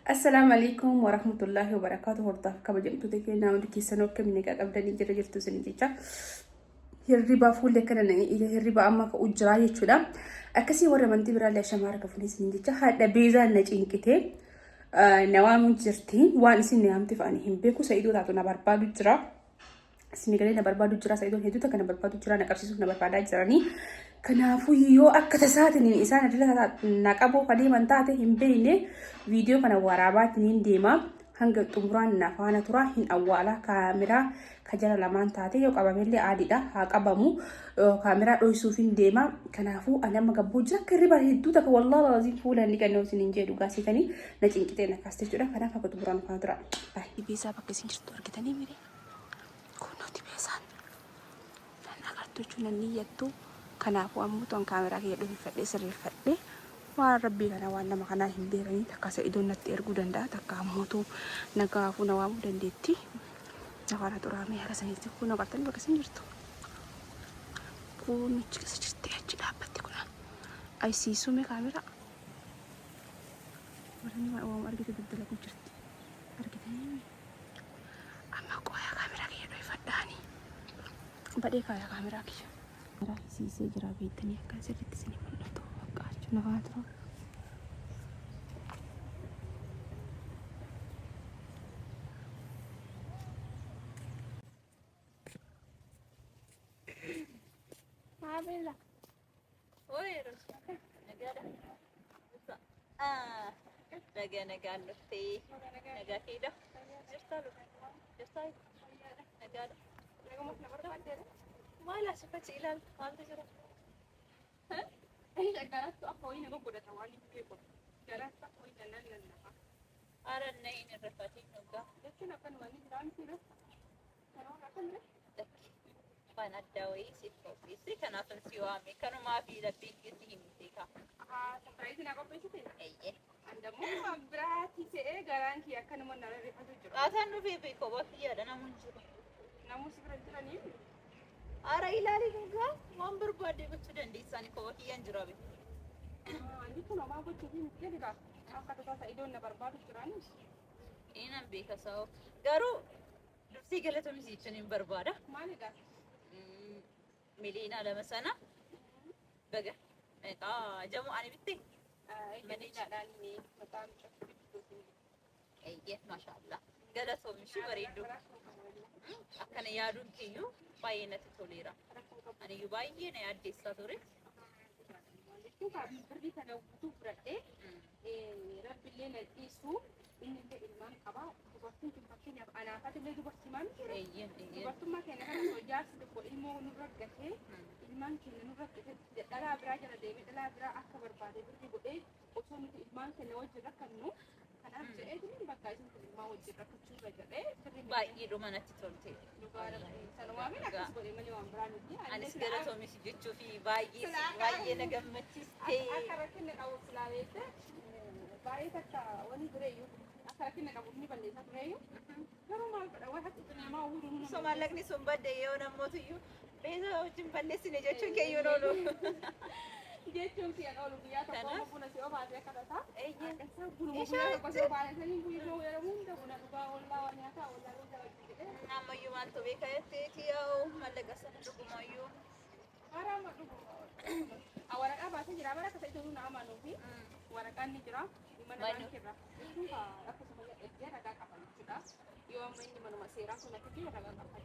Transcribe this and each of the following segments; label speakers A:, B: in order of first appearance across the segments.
A: السلام عليكم ورحمة الله وبركاته. هرتا كبجمتو تكينا ودكي سنوك من قبلني جرجرتو سنجيتا الربا فول كنا إلى الربا أما كأجراء يشودا أكسي ورا من تبرا لا شمارة كفني سنجيتا هذا بيزا نجين كتير نوام جرتين وانسين نعم تفانيهم بيكو سيدو تاتونا بربادو جرا سنيكالي نبربادو جرا سيدو هيدو تكنا بربادو جرا نكرسيسو نبربادا جراني كنافو يو أكتساتني إنسان أدلها نكابو قديم أنتاته هم بينه فيديو كنا ورابات نين ديما هنگ تمران نفانا تراهن أولا كاميرا كجرا لمان تاتي يو كاباميلي عادي دا هاكابامو كاميرا رويسوفين ديما كنافو أنا مقبو جرا كريبا هدو تك والله لازم فولا اللي كانوا سننجي دوغاسي تاني نجين كتير نكاستي جرا كنافا كتمران نفانا ترا باي بيسا بكسين جرتو أركتاني ميري كونو تي بيسان نانا كارتوچو ننيتو كنافو أمو تون كاميرا كي يدو فدي سرير فدي وربي كنا وانا ما كنا هنديرني تكاسا إدون نتيرغو دندا تكاموتو نكافو نوامو دنديتي نفانا ترامي هرسانيتي كونو قرتن بكسين جرتو كونو تشكس جرتي هجي دابتي كنا أي سيسو مي كاميرا وراني ما أوام أرغيتو ددلكو جرتي أرغيتاني أما قويا كاميرا كي يدو يفداني بدي كايا كاميرا كي سيسي جرا بيتني أكاسي رتسيني ملتو وقاچو نفاترو Abela. Oye, nagada. Naga lutti. Naga kido. Jirtalu. Jirtalu. Nagada. Nagamus na barbaade. Wala sifat ilal. Wala jira. Ha? Ay garat ako ina ko buda tawali ko. Garat ako ina nan na. Ara nay ni rafati nuga. Lekin akan wani dan kira. Kana akan ne? فأنا الدواء سيفوفيسي كان أفنسيوامي كانوا ما في لبين كتير ميكا. سفريتي نقول بيشتي. أيه. عندما مبراتي سئ غران كي أكن من نرى رفض الجرا. أتانو في بيكو وكيا أنا منجرا. ناموس برانتنا نيم. أرا إلالي نوكا وامبر بادي بتشدن دي ساني كوكيا نجرا بي. عندي كنا ما بتشدين كذي كا. أكاد تاسا إدون نبرباد الجرانيش. إينا بيكا ساو. غارو دفتي قلتهم يسيجنين بربادا. مالي دا. ملينا لمسنا بقى جمو أنا بنتي ملينا لاني مطعم أيه ما شاء الله جلسوا من شو بريدو أكن يارون كيو باينة توليرا أنا يباين يا دي ساتوري شو كابي بردي كانوا بتوفر رب لنا تيسو إن الإمام أبا تبصين تبصين أنا فاتن لي تبصين ما أيه تبصين ما كان هذا سجاس تقول إلمو نرجعه إلمان كنا نرجعه دلا براجع لديمي دلا برا أكبر بعدين بردي بقى وصوم إلمان كنا وجه ركنو أنا بجد من بقايا إلمان وجه ركنو بجد باقي رومانا تطلتي سلام عليكم أكيد بقول إماني وامبراني أنا سكرت ومي سجدت في باقي نجمتي أكثر كنا أو سلالته باقي تكا وني بريو أكثر كنا كابوني بليسات بريو كانوا ما واحد تنام ما هو رونا سومالكني سومبد يونا موتيو بيزا وجم بليسي نجتشون كيونولو جتشون في أقولوا بيا تقوم بنا سيوف هذا كذا أيه كسر بنا بنا بس بعد سنين بيجوا يرمون ده بنا بقى ولا ونياتا ولا ولا نعم يوم أنتوا بكيتي أو ملك أسمع لكم يوم أرام أولا أبى تجرا برا كسيتون نعم نوفي ورا كان نجرا mana kan kira itu aku semuanya dia agak kapan sudah يوم إني من مسيرة كنا كتير agak kapan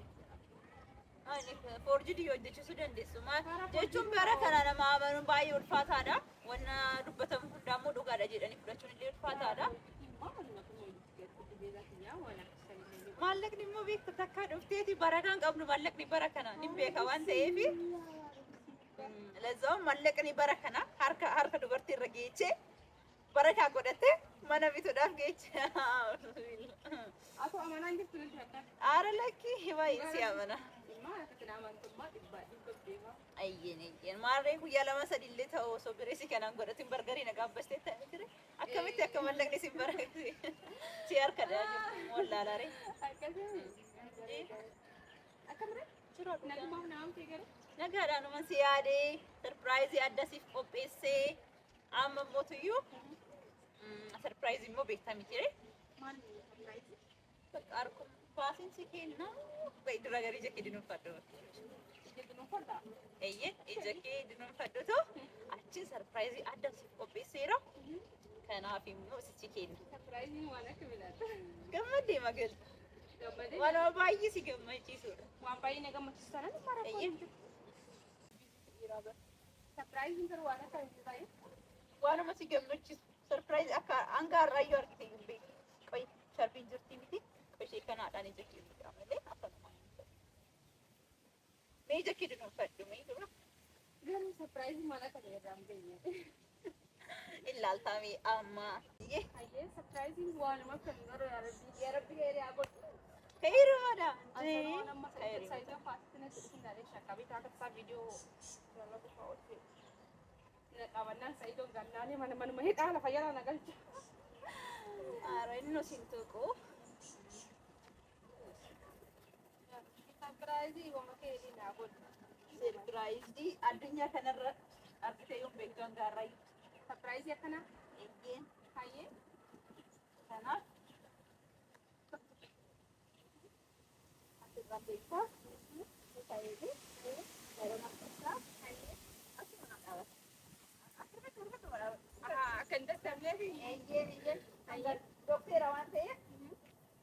A: أنا فورجي يود تشوفون ديسوما تشوفون برا كنا أنا ما أمر باي ورفات هذا وانا ربطهم دامو دوغا رجيت أنا فرشون اللي ورفات هذا مالك نمو بيك تذكر أفتيتي برا كان قبل مالك نبرا كنا نبيك وان تيفي لازم مالك نبرا كنا حركة دبرتي رجيتة بركة قدرته ما نبي تدافع كيش أكو أمانة عندك تقول لك أرلكي هواي سيامنا ما أكتنا من ثم أيه ما رأيك يا لما سديلة هو صبري كنا قدرتين برجري نقاب بس تتأمل أكمل لك نسيب بركة سيار كذا Wallaalare.
B: Akkamire? Jiroo nagumaa naam teegare.
A: Nagaadhaanuma si yaadee sarpiraayizii addasiif qopheessee amma mootuyyuu sarpiraayizii immoo beektaa miti jedhee.
B: Maal sarpiraayizii?
A: Bakka harkuma baasiin si kenna bayi dura garii ija kee dinuunfadhu.
B: Ija dinuunfadhaa?
A: Eeyyee ija kee dinuunfadhutu achiin sarpiraayizii addasiif qopheesseera. Kanaaf immoo sichi kenna.
B: Sarpiraayiziin waan akka bilaadha.
A: Gammadee magal.
B: Gammadee.
A: Waan baay'ee si gammachiisudha.
B: Waan baay'ee na gammachiisan mara
A: Eeyyee.
B: sarpiraayiziin garuu waan akka bilaadha.
A: Waanuma si gammachiisu sarpiraayizii akka hangaarraayyuu argite hin beeku. Qoy sharbiin jirti miti. Qoy ishee kanaadhaan ija kee fidhaa malee akkanuma. Mee ija kee dinuunfadhu mee dura.
B: Garuu sarpiraayiziin waan akka bilaadha hin beekne.
A: Ilaaltamee amma.
B: Hayyee sarpiraayiziin waanuma kan garuu yaa rabbi heeree haa godhu.
A: Kayirumada.
B: Asal nama saya pasti nanti dari Syakami tak kesan video dalam pesawat. Tidak kawanan saya itu gandannya mana-mana mahit lah kaya lah nagal.
A: Arenno sintuku.
B: Surprise wong ke ini nabut.
A: Surprise di adunya kanarra artite yung beektu garai.
B: Surprise ya kana?
A: Eeyyeen
B: Hayyee.
A: kanaaf asirraa beektaa ta'eefi yeroo naftisaa asuma dhaabata. Asirratti dhaabata.
B: Akan dadhabnee fi
A: Eeyyeen dokteera waan ta'eef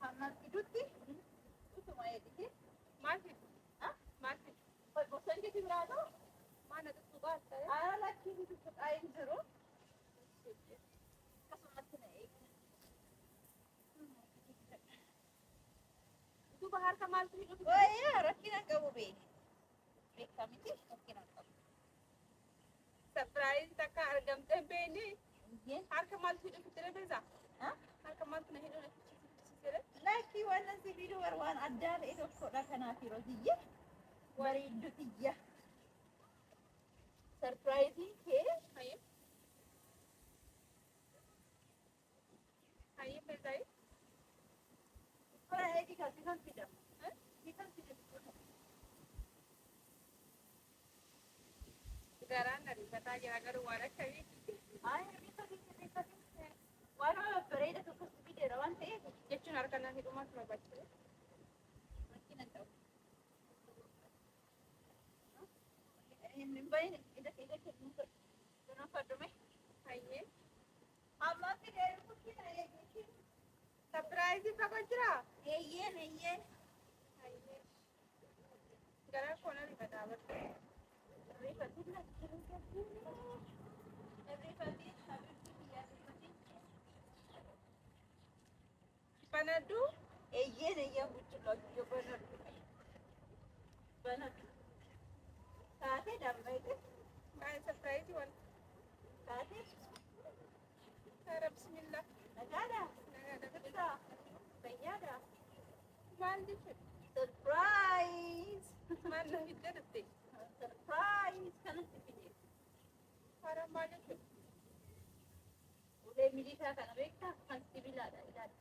A: hamma fidutti utuma eegite
B: maati? Maati?
A: bosonni kee biraa ta'u
B: Mana tu baata.
A: haala lakkii tuttuqaa hin jiru. Akkasumatti na eegna.
B: Itu bahar ka maal tu hidup.
A: Wayyaa rakkina qabu beeki. Beektaa miti rakkina qabu.
B: Surprise takka argamte beeni.
A: Eeyyeen
B: Harka maal tu hidup tere beza.
A: haa
B: Harka maal tu na hidup tere.
A: lakkii waan asi fiiduu waan addaa ta'e tokkodha kanaaf yeroo tiyya bareeddu tiyya. Sarpiraayiziin kee
B: Hayyee. Hayyee bezai.
A: fara eegi kasi kan fidamu. Ni kan fidamu.
B: Garaan dari kata jira garuu waan akka
A: Ay, beekati. Waan bareeda tokkos fideera waan ta'eef
B: jechuun harka na hidhumaas barbaachisa.
A: rakkina qabu. Hin bahin ija kee dinuunfadhume.
B: Hayyee.
A: Amma fideera kukkina eegichi.
B: Surprise fagoo jira.
A: Eeyyeen.
B: Hayyee. Garaa koona rifataa barte.
A: Rifatiin habibti biyyaa rifatiin.
B: Banaddu.
A: Eeyyeen buchuudha biyya banadhu. Taatee dambayte.
B: Baay'ee surprise wal.
A: Taatee
B: Hara bismillah.
A: nagaadhaa.
B: Nagaadha.
A: Ibsaa. Fayyaadhaa.
B: Maal jechuudha?
A: Surprise!
B: Maal na hidda dhufte?
A: Surprise! Kanatti fide.
B: Hara maal jechuudha?
A: Ulee miliisaa kana beektaa? Kan sibiilaadha ilaali.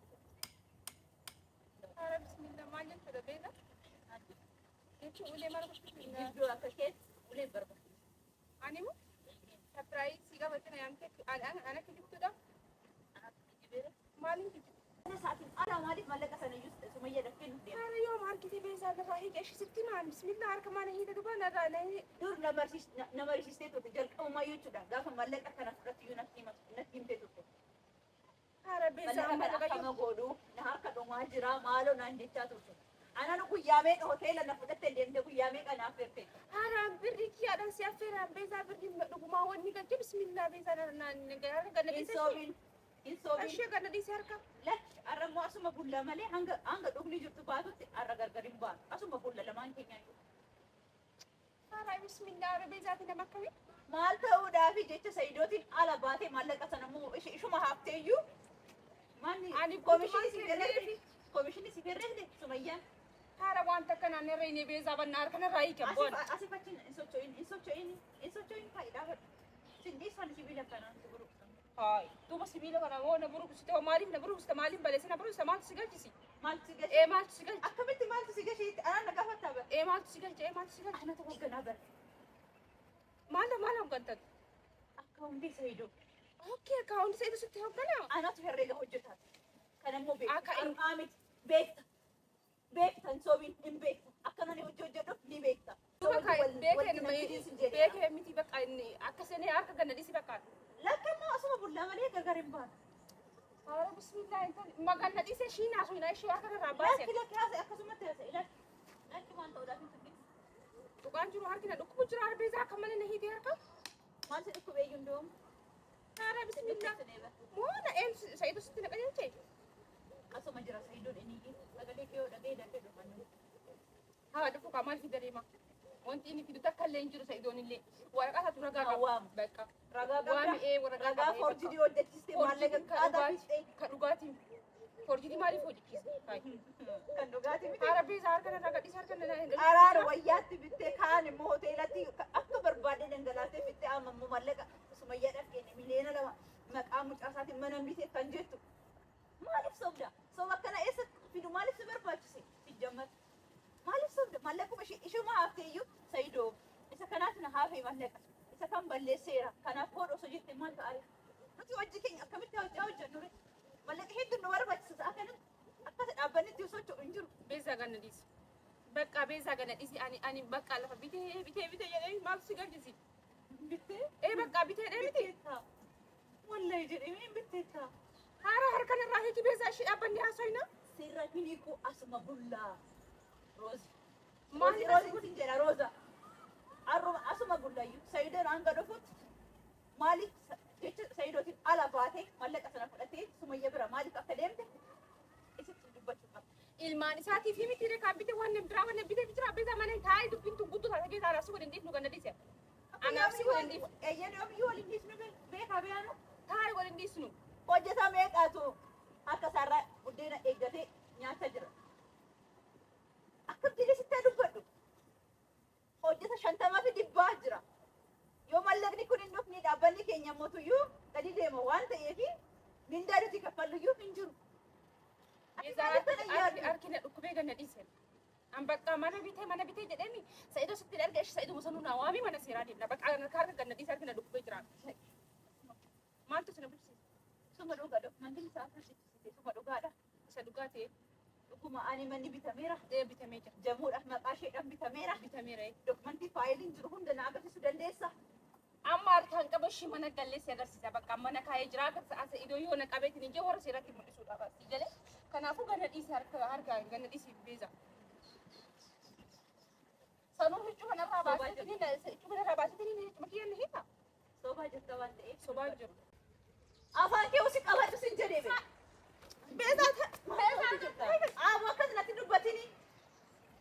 B: Hara bismillah maal jechuudha beela? Jechuun ulee mara bismillah.
A: Gidduu akka keessa ulee barbaada.
B: Ani moo? Surprise si gaafate na yaamte ana kijibtuudha? Maaliin kijibtu?
A: Saatiin aadaa maaliif mallaqa sana iyyuu sumayya dafee nuuf deema?
B: Hara yoo maarkitii beesaa lafaa hiidha ishisitti maal bismillah harka maal hiidha duba narraa na
A: Dur na barsiistee turte jalqabumaa jechuudha. Gaafa mallaqa kana fudhatti iyyuu natti himtee turte.
B: hara beesaa
A: Mallaqa
B: amma
A: kana
B: laga
A: akkama godhu na harka dhumaa jira maaloo naan jechaa turte. Anaan guyyaa meeqa hoteela na fudhattee deemte guyyaa meeqa naaf ferte.
B: hara birri kiyyaadhaan si affeeraan beesaa birri dhugumaa wanni galche bismillah beesaa naan ganna
A: Hin
B: dhiise.
A: soomin. Hin soomin.
B: Ashee ganna dhiise harka.
A: Lakki arrammoo asuma bulla malee hanga dhugni jirtu baatutti arra gargar hin baatu. Asuma bulla lamaan keenya iyyuu.
B: Hara bismillah beesaati nama akkamii?
A: Maal ta'uudhaafi jecha Saayidootiin ala baatee maallaqa sana immoo ishuma haaftee iyyuu manni
B: Ani
A: koomishinii si
B: guutummaa
A: herreegde koomishinii si herreegde Sumayyaan
B: Hara wanta kana narra inni beesaa banna harka narraa hiike boona.
A: asif achiin hin socho'in faayidaa godha. Sindiisaan sibiila kanaan si buruqsan.
B: Hai, duuba sibiila kana moo na buruqsite hoo maaliif na buruqsite maaliif baleesse na buruqsite maaltu si galchisi?
A: Maaltu si
B: Ee maaltu si galche?
A: akkamitti maaltu si gasheetti anaan na gaafataa bara.
B: Maaltu si galche? Maaltu si galche?
A: Anatu hoogganaa bara.
B: Maal hooggantan?
A: Akka hundi Sayyidoo.
B: Okay, akka hundi Sayyidoo sitti hoogganaa?
A: Anatu herreega hojjetaati. Kanammoo
B: Akka inni-
A: beekta. Miti beekta. Beekta hin soobiin hin beekta. Akka nani hojjedhuuf ni beekta.
B: Beekee miti bakka inni akka seenee harka gannadhiisi bakka.
A: Lakkammoo asuma bullaa malee gargar hin baatu.
B: Haara bismillah magannadhiisee shiinaa suunaa ishee harka irraa baasee.
A: Lakki haase akkasumatti haase ilaalchi. Lakki waan ta'uudhaaf hin tuqin.
B: Dhugaan jiru harkina dhukkubu jira arbeezaa akka malee na hiitee harka.
A: Maal si dhukkubee iyyuu hin doomu?
B: Haara bismillah. Moona Sayyidoo sitti naqa jettee.
A: Asuma jira Sayyidoon inni sagalee dhiyoo dhagee dandee dhufannu.
B: Haa dhufu kaa maal fida deema. Wanti inni fidu takka illee hin jiru Sayyidoon illee. Waraqaa isaatu ragaa qaba.
A: Waamu.
B: Bakka.
A: Ragaa
B: Waami'ee waraqaa
A: ragaa
B: qaba.
A: forjidii hojjechiistee maallaqa qaadaa fiixee.
B: Kan dhugaatiin. Forjidii maaliif hojjechiisa?
A: Kan dhugaatii miti.
B: Haara beezaa harka narraa gadhiisa harka narraa.
A: Araara wayyaatti bittee kaan immoo hoteelatti akka barbaade dhangalaatee bittee amma immoo maallaqa sumayyaadhaaf kenne miliyoona lama maqaa mucaa isaatiin mana bitee kan jettu. Maaliif sobda? Soba akkana eessatti fidu maaliif si barbaachise? Sijjammata. Maaliif sobda? Maallaquma ishuma haftee iyyuu Sayyidoo. Isa kanaaf na haafee maallaqa. Isa kan balleesseera. Kanaaf hodhu osoo jettee maal ta'are? Nuti hojii keenya akkamitti hojjennu re? Maallaqa hedduu nu barbaachisa. Akkasa dhaabbanni itti socho'u hin jiru.
B: Beezaa gannadhiisi. Bakka beezaa gannadhiisi ani bakka lafa bitee jedhee maaltu si gaddisi?
A: Bittee?
B: Bakka bitee miti.
A: Wallahi jedhee bitteetta.
B: Haara harka narraa hiiki beezaa ishee dhaabbanni haasoyna.
A: Sirra hiniiku asuma bullaa. Roozi.
B: Maali
A: Roozi kun jedha Rooza. Arruma asuma bullaayyuu Sayyidoon hanga dhufutti maaliif jecha Sayyidootiin ala baatee maallaqa sana fudhatee Sumayya bira maaliif akka deemte isitti dubbachuu qaba.
B: Ilmaan isaatii fi miti reekaa bitee waan biraa waan bitee jira beezaa mana taa'ee dubbiin tun guutuu taatee beezaa anaaf si godhin dhiifnu gannadhiise. Anaaf si godhin dhiifnu.
A: Eeyyanii oomishii waliin dhiisnu beekaa beeyanu.
B: Taa'ee godhin dhiisnu.
A: Hojjetaa meeqaatu akka isaarraa buddeena eeggatee nyaachaa jira. Akkam jedhee sitti dubbadhu. Hojjeta 50 fi 100 jira. Yoo mallaqni kun hin dhufne dhaabbanni keenya mootuyyuu gadi deema waan ta'eef mindaa nuti kaffalluyyuu hin jiru.
B: Harkina dhukkubee gannadhiise. An bakka mana bitee jedhemi Sayyidoo sitti erga ishee Sayyidoo sanuu naa waami mana seeraa deemna. Bakka harka gannadhiise harkina dhukkubee jira. Maaltu sina bulchiisa?
A: Suma dhugaadha. Manni isaa akkasitti suma dhugaadha.
B: Isa dhugaa ta'e
A: Dhuguma ani manni bitameera.
B: bitamee jira.
A: Jamuudhaaf maqaa isheedhaan bitameera.
B: Bitameera.
A: Dokumentii faayiliin jiru hunda na agarsiisuu dandeessa.
B: Amma harkaan qaba ishee mana galleessi agarsiisa. Bakka mana kaayee jira akka Sayyidoo yoo na qabeetiin ijee warra seeratti mul'isuudhaaf asii galee. Kanaafuu gannadhiisi harka gannadhiisi beezaa. Sanuu huccuu kanarraa baasitanii huccuu kiyyaan ni hiika.
A: Sobaa jirta waan ta'eef.
B: Sobaa jiru.
A: Afaan kee usi qabadhu sin jedhee beeku. Beesaa jirta. Aamoo akkas natti dubbatini.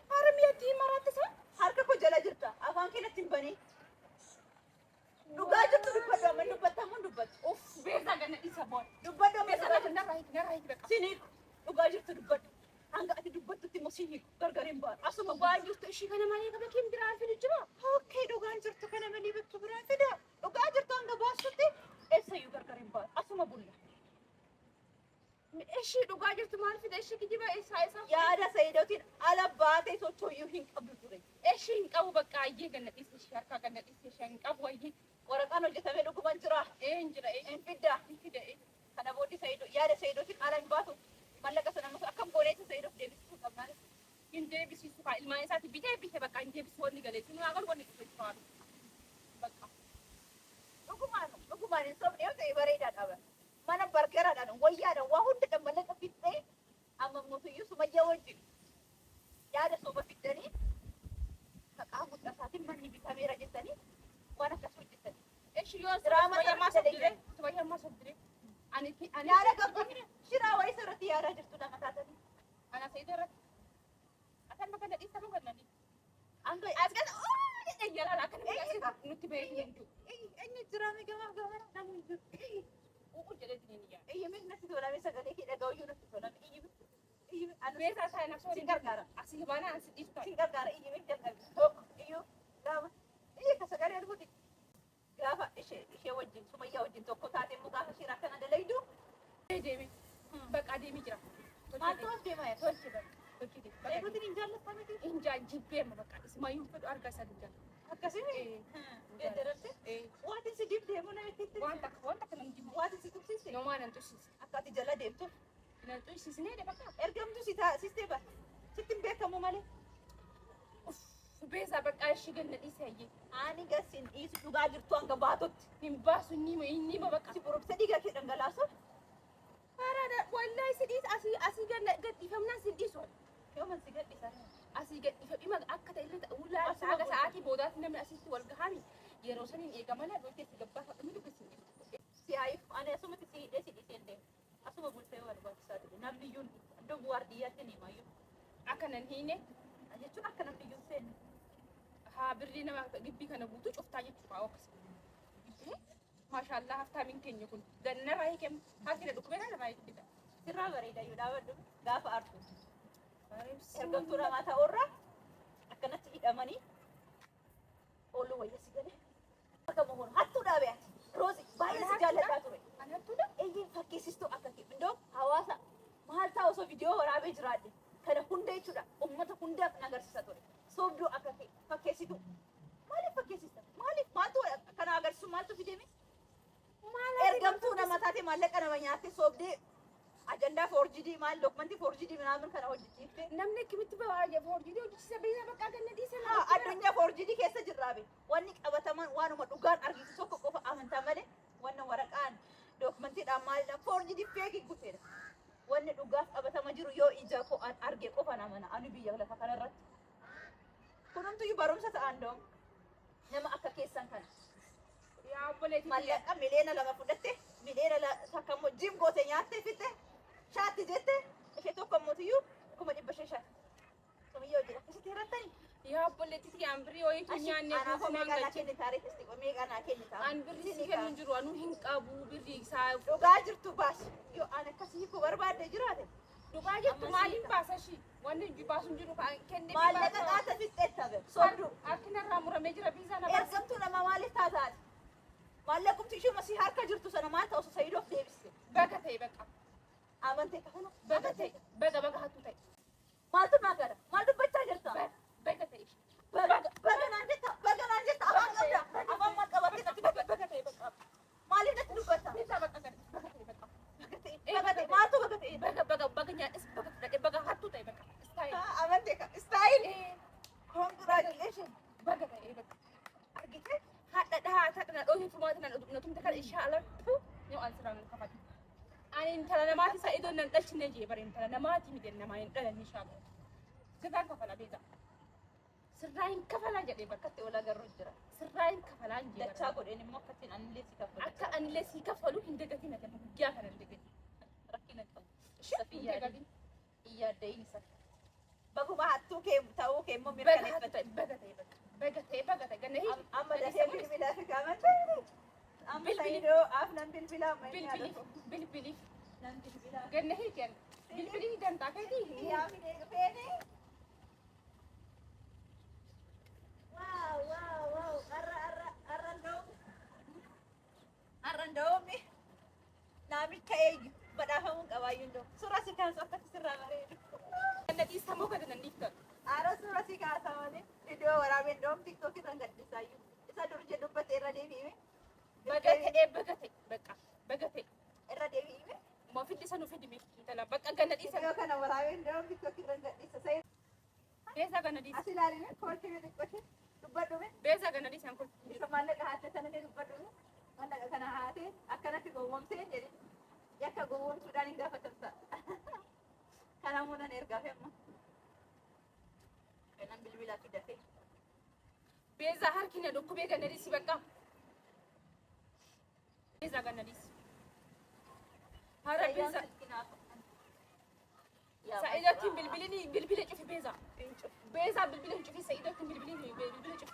B: Haara mi'atti marattisa.
A: Harka koo jala jirta. Afaan kee natti hin banii. Dhugaa jirtu dubbadhu amma dubbattamuun dubbatu.
B: Uff beezaa gannadhiisa boon.
A: Dubbadhu amma
B: Beezaa narraa hiiki bakka.
A: siniiku. Dhugaa jirtu dubbadhu. Hanga ati dubbattutti immoo siniiku gargar hin baatu.
B: Asuma waan jirtu ishii kana malee bakka kee biraan fidu jira.
A: Okkee dhugaan jirtu kana malee bakka biraan fida. Dhugaa jirtu hanga baasutti eessayyuu gargar hin baatu. Asuma bulla.
B: Ishii dhugaa jirtu maal fida ishii kijiba isaa.
A: Yaada Sayyidootiin ala baatee socho'uu hin qabdu ture.
B: Ishii hin qabu bakka ayyee gannadhiisi ishii harkaa gannadhiisi ishii hin qabu ayyee.
A: Waraqaan hojjetamee dhuguman jira.
B: Hin jira
A: Hin fidda.
B: hin fida.
A: Kana booddee Sayyidoo yaada Sayyidootiin ala hin baatu. Mallaqa sana nuti akkam gooneetti Sayyidoof deebisuu qabnaa.
B: Hin deebisiisu faa ilmaan isaati bitee bakka hin deebisu wanni galeetti nu agar wanni dhufe faatu. Bakka.
A: Dhugumaan hin sobne yoo ta'e bareedaa dhaba. Mana bargaraadhaan wayyaadhaan waa hundaadhaan mallaqa fixee amma mootuyyuu Sumayyaa wajjin yaada soba fidanii maqaa mucaa isaatiin manni bitameera jettanii waan akkas hojjettanii.
B: Ishii yoo
A: Diraama
B: Sumayyaa
A: sana
B: sobdire. Sumayyaa maa sobdire. Ani
A: Yaada gaggabina shiraa wayii sirratti yaadaa jirtu lama taatanii.
B: ana Sayyidoo irratti. Akan bakka nadhiisa nu gannadhi.
A: Hanga
B: As gana jedhan yaalaa akka nutti beeku hin jiru.
A: inni jiraame gamaa gamana namni hin jiru.
B: Uku jedheetiin hin iyyaa.
A: Iyyimis natti tolame sagalee kee dhaga'uyyuu natti tolame. Iyyimis
B: Beezaa isaa naf soori
A: gargaara.
B: Asii baanaa ansi dhiisu ta'a.
A: si gargaara iyyimis jalqabe. Tokko iyyuu gaafa iyyi akka sagalee arguuti. Gaafa ishee wajjin Sumayyaa wajjin tokko taatee immoo gaafa isheen akkana dalaydu
B: Deemi. Bakka deemi jira.
A: Maaltu as deemaa jira?
B: Tolchi bakka. Tolchi
A: Eeguutiin hin jaallatame.
B: Injaa jibbeema bakka ismaayyuu fedhu argaa isaa dinjaa.
A: Akkasii geeddarate. Waatiin si dibdee mana itti.
B: Wanta kana jibbu.
A: Waatiin si tuqsiise.
B: Nomaa nan tuqsiise.
A: Akka ati jala deemtu.
B: Nan tuqsiisnee de bakka.
A: Ergamtu sistee bara. Sitti hin beekamu malee.
B: Beeza bakka ishee ganna dhiisee hayyee.
A: Ani gasin dhiisu dhugaa jirtu hanga baatutti.
B: Hin baasu inni bakka.
A: Si borobsa dhiiga kee dhangalaasuu.
B: Haraadha wallahi si dhiisa asii ganna gadhiifamnaan si dhiisu.
A: Yooman si gadhiisa.
B: Asii gadhiifamima akka ta'e illee ulaa saaga sa'aatii boodaatti namni asitti wal gahaami. Yeroo saniin eegamana dhooftee si gabbaafa dhumi dubbisi.
A: Si haayif ani asumatti si hidhee si dhiisee deema. Asuma bultee barbaachisaa ture. Namni iyyuu iddoo bu'aardiyyaatti ni himayyuu.
B: Akka nan hiine
A: Jechuun akka namni iyyuu seenu.
B: haa birrii nama gibbii kana guutuu cuftaa jechuudha akkas. Maashaallah haftaamiin keenya kun gannarraa hiikemu haasina dhukkubee kana irraa hiikudha.
A: Sirraa bareeda yoo dhaabadhu gaafa argu. Ergamtuu namaa ta'urra akkanatti hidhamanii ooluu wayya si galee. Akka mohoon hattuu dhaabee ati. Roozi baay'ee si jaalladhaa ture.
B: Ani hattuudha.
A: Eeyyee fakkeessistuu akka kee. Iddoo hawaasa maal ta'a osoo viidiyoo waraabee jiraadhe. Kana hunda jechuudha. Uummata hundaaf agarsiisa ture. Soobduu akka kee fakkeessitu. Maaliif fakkeessista? Maaliif maaltu kana agarsiisu maaltu fideemi? Ergamtuu nama taate maallaqa nama nyaatte soobdee ajandaa foorjidii maal dokumentii foorjidii minaamin kana hojjechiifte.
B: Namni akkamitti baay'ee foorjidii hojjechiisa beekaa bakka ganna dhiisan.
A: Addunyaa foorjidii keessa jirraabe. Wanni qabataman waanuma dhugaan argisiisu tokko qofa amantaa malee wanna waraqaan dokumentiidhaan maalidhaan foorjidii feekii guuteedha. Wanni dhugaaf qabatama jiru yoo ija koo arge qofan amana ani biyya lafa kanarratti. Kunumtuyyuu barumsa ta'an doom nama akka keessan kana.
B: Yaa obboleetii
A: Maallaqa miliyoona lama fudhatte miliyoona takka immoo jim goote nyaatte fitte shaatti jette ishee tokko immoo 1,500 shaatti. Sumiyyoo jira akkasitti hirattanii.
B: yaa obboleetii yaan birrii wayiitu nyaanne
A: Anaafoo meeqa naa kenni taarikhis meeqa naa kenni
B: an birrii si kennu jiru anuu hin qabu birrii isaa
A: dhugaa jirtu baas yoo an akkasii koo barbaadde jiraate
B: dhugaa jettu maaliin baasa shi wanni baasuun jiru kenne
A: maallaqa qaata fixxeetta be soobduu
B: harkinarraa muramee jira biizaa na baasa.
A: ergamtuu nama maaliif taataati maallaqumti ishuu masii harka jirtu sana maal ta'u Sayyidoof deebiste
B: Baga ta'e baqa.
A: amantee kana
B: Baga ta'e baga hattu ta'e.
A: maaltu naa gara maal dubbachaa jirta
B: Baga ta'e.
A: baga naan jetta afaan qabda afaan maal qabatte
B: Baga ta'e baqa.
A: maaliif natti dubbata
B: Biizaa baqa gadi baga ta'e baqa.
A: baga ta'e maaltu baga ta'e
B: Baga nyaadhis baga fudhadhe baga hattu ta'e baqa. Istaayil.
A: amantee ka istaayil congratulation
B: Baga ta'e baqa.
A: argite
B: Hadha dhahaa ta'a dhoohi fumaati na tumte kan ishaa alartu yoo an siraan kafatu. Ani intala namaati isa idoon nan dhalchine jee bare intala namaati miti namaa hin dhalanni shaagaa. Sirraan kafala beeza. Sirraa hin kafalaa jedhee
A: bakkatti wal agarru jira
B: sirraa hin kafalaa hin jee.
A: dachaa godheen immoo akkattiin anillee si kaffala
B: Akka anillee sii kafalu hin dagatin ati guyyaa kana hin dagatin.
A: rakkina qabu
B: Hin dagatin.
A: iyyaaddayin isa baguma hattuu kee ta'uu kee immoo
B: Baga
A: mirkaneeffate
B: ta'e baga ta'e baga ta'e ganna hii.
A: amma dafee bilbilaa fi gaamate amma Sayyidoo af nan bilbilaa amma inni
B: Bilbili
A: yaadatu
B: bilbili
A: nan bilbilaa
B: ganna hii kenna. Bilbili dantaa keetii.
A: yaa fidee dhufeeni waaw arra ndoomi naamicha eeyyu badhaafamuun qabaayyuun doo suuraa si kaasuu akkatti sirraa bareedu
B: Ganna dhiista moo gadi nan dhiiftan.
A: Aara suuraa si kaasawanii viidiyoo waraabeen doom tiktookii irraan gadhiisaayyuu isa dur jedhubbate irra deebi'ime
B: Baga ta'e baqa baga ta'e.
A: irra deebi'ime
B: Moo fiddi isa nuuf fidime intala bakka ganna dhiisa.
A: viidiyoo kana waraabeen doom tiktookii irraan gadhiisa sayid
B: Beeza ganna dhiisa.
A: as ilaaline kooltii xiqqoote dubbadhume
B: Beeza ganna dhiisan kun.
A: isa maallaqa haatte sanillee dubbadhume maallaqa kana haatee akkanatti gowwoomsee jedhe yakka gowwoomsuudhaan hin gaafatamta kanaamuu nan ergaaf amma kanan bilbilaa fi dafee
B: Beeza harkina dhukkubee ganna dhiisi bakka. Beeza ganna dhiisi. Hara beeza. Sa'idatiin bilbila cufi beeza. Beeza bilbila hin cufi sa'idatiin bilbila cufi.